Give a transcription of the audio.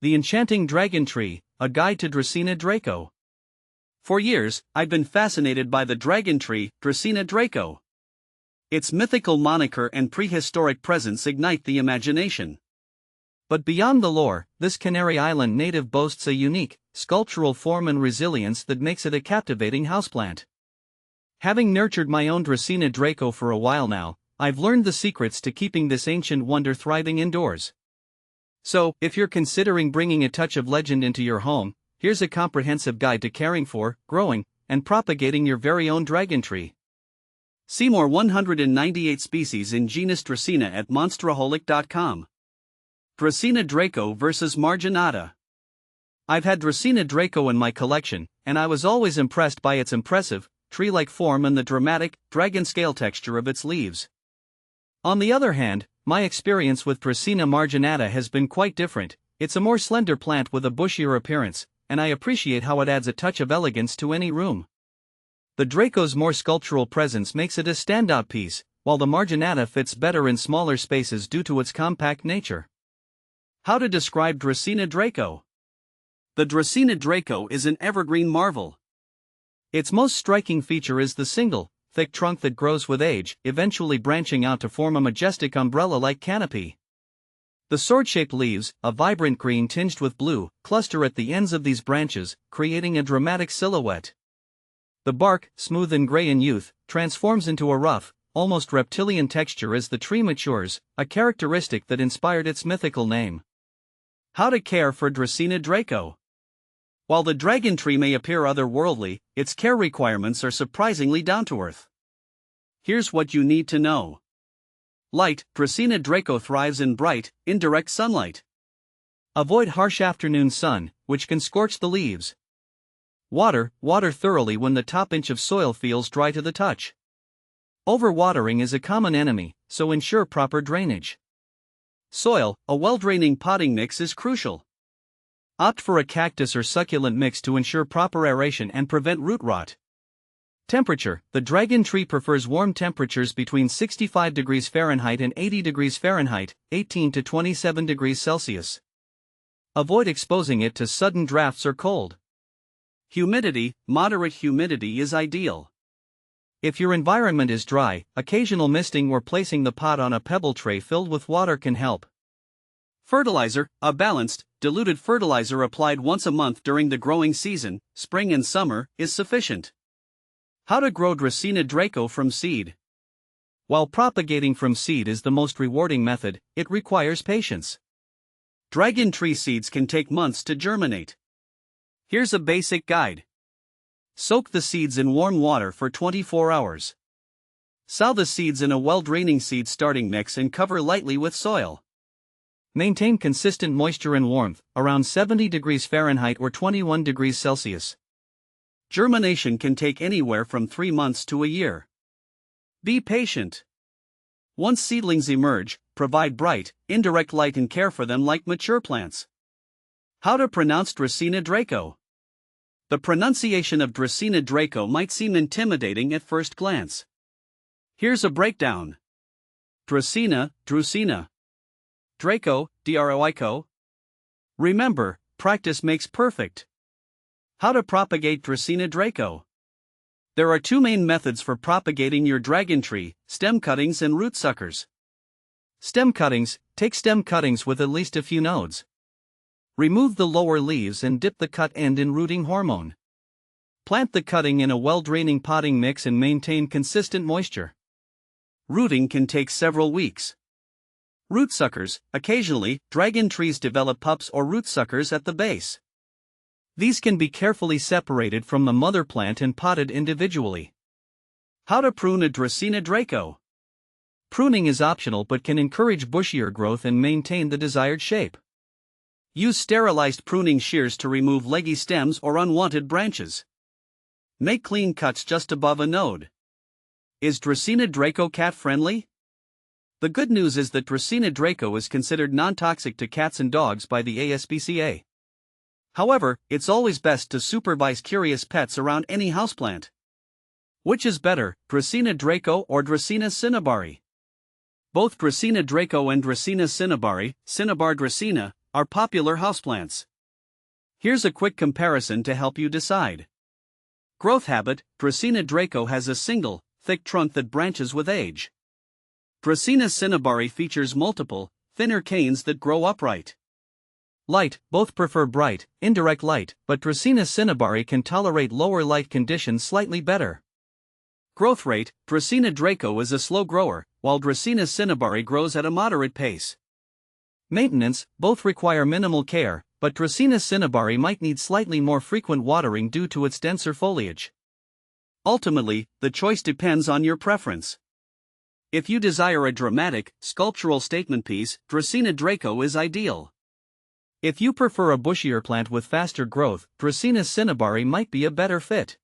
The Enchanting Dragon Tree, A Guide to Dracaena Draco. For years, I've been fascinated by the dragon tree, Dracaena Draco. Its mythical moniker and prehistoric presence ignite the imagination. But beyond the lore, this Canary Island native boasts a unique, sculptural form and resilience that makes it a captivating houseplant. Having nurtured my own Dracaena Draco for a while now, I've learned the secrets to keeping this ancient wonder thriving indoors. So, if you're considering bringing a touch of legend into your home, here's a comprehensive guide to caring for, growing, and propagating your very own dragon tree. See more 198 species in genus Dracaena at monsteraholic.com. Dracaena Draco vs. Marginata. I've had Dracaena Draco in my collection, and I was always impressed by its impressive, tree-like form and the dramatic, dragon-scale texture of its leaves. On the other hand, my experience with Dracaena marginata has been quite different. It's a more slender plant with a bushier appearance, and I appreciate how it adds a touch of elegance to any room. The Draco's more sculptural presence makes it a standout piece, while the marginata fits better in smaller spaces due to its compact nature. How to describe Dracaena Draco? The Dracaena Draco is an evergreen marvel. Its most striking feature is the single, thick trunk that grows with age, eventually branching out to form a majestic umbrella-like canopy. The sword-shaped leaves, a vibrant green tinged with blue, cluster at the ends of these branches, creating a dramatic silhouette. The bark, smooth and gray in youth, transforms into a rough, almost reptilian texture as the tree matures, a characteristic that inspired its mythical name. How to care for Dracaena Draco? While the dragon tree may appear otherworldly, its care requirements are surprisingly down-to-earth. Here's what you need to know. Light. Dracaena Draco thrives in bright, indirect sunlight. Avoid harsh afternoon sun, which can scorch the leaves. Water. Water thoroughly when the top inch of soil feels dry to the touch. Overwatering is a common enemy, so ensure proper drainage. Soil. A well-draining potting mix is crucial. Opt for a cactus or succulent mix to ensure proper aeration and prevent root rot. Temperature. The dragon tree prefers warm temperatures between 65 degrees Fahrenheit and 80 degrees Fahrenheit, 18 to 27 degrees Celsius. Avoid exposing it to sudden drafts or cold. Humidity. Moderate humidity is ideal. If your environment is dry, occasional misting or placing the pot on a pebble tray filled with water can help. Fertilizer. A balanced, diluted fertilizer applied once a month during the growing season, spring and summer, is sufficient. How to grow Dracaena Draco from seed. While propagating from seed is the most rewarding method, it requires patience. Dragon tree seeds can take months to germinate. Here's a basic guide. Soak the seeds in warm water for 24 hours. Sow the seeds in a well-draining seed starting mix and cover lightly with soil. Maintain consistent moisture and warmth, around 70 degrees Fahrenheit or 21 degrees Celsius. Germination can take anywhere from 3 months to a year. Be patient. Once seedlings emerge, provide bright, indirect light and care for them like mature plants. How to pronounce Dracaena Draco? The pronunciation of Dracaena Draco might seem intimidating at first glance. Here's a breakdown. Dracaena, Dracaena. Draco, Draco. Remember, practice makes perfect. How to propagate Dracaena Draco? There are two main methods for propagating your dragon tree: stem cuttings and root suckers. Stem cuttings. Take stem cuttings with at least a few nodes. Remove the lower leaves and dip the cut end in rooting hormone. Plant the cutting in a well-draining potting mix and maintain consistent moisture. Rooting can take several weeks. Root suckers. Occasionally, dragon trees develop pups or root suckers at the base. These can be carefully separated from the mother plant and potted individually. How to prune a Dracaena Draco? Pruning is optional but can encourage bushier growth and maintain the desired shape. Use sterilized pruning shears to remove leggy stems or unwanted branches. Make clean cuts just above a node. Is Dracaena Draco cat-friendly? The good news is that Dracaena Draco is considered non-toxic to cats and dogs by the ASPCA. However, it's always best to supervise curious pets around any houseplant. Which is better, Dracaena Draco or Dracaena cinnabari? Both Dracaena Draco and Dracaena cinnabari, Cinnabar Dracaena, are popular houseplants. Here's a quick comparison to help you decide. Growth habit: Dracaena Draco has a single, thick trunk that branches with age. Dracaena cinnabari features multiple, thinner canes that grow upright. Light: both prefer bright, indirect light, but Dracaena cinnabari can tolerate lower light conditions slightly better. Growth rate: Dracaena Draco is a slow grower, while Dracaena cinnabari grows at a moderate pace. Maintenance: both require minimal care, but Dracaena cinnabari might need slightly more frequent watering due to its denser foliage. Ultimately, the choice depends on your preference. If you desire a dramatic, sculptural statement piece, Dracaena Draco is ideal. If you prefer a bushier plant with faster growth, Dracaena cinnabari might be a better fit.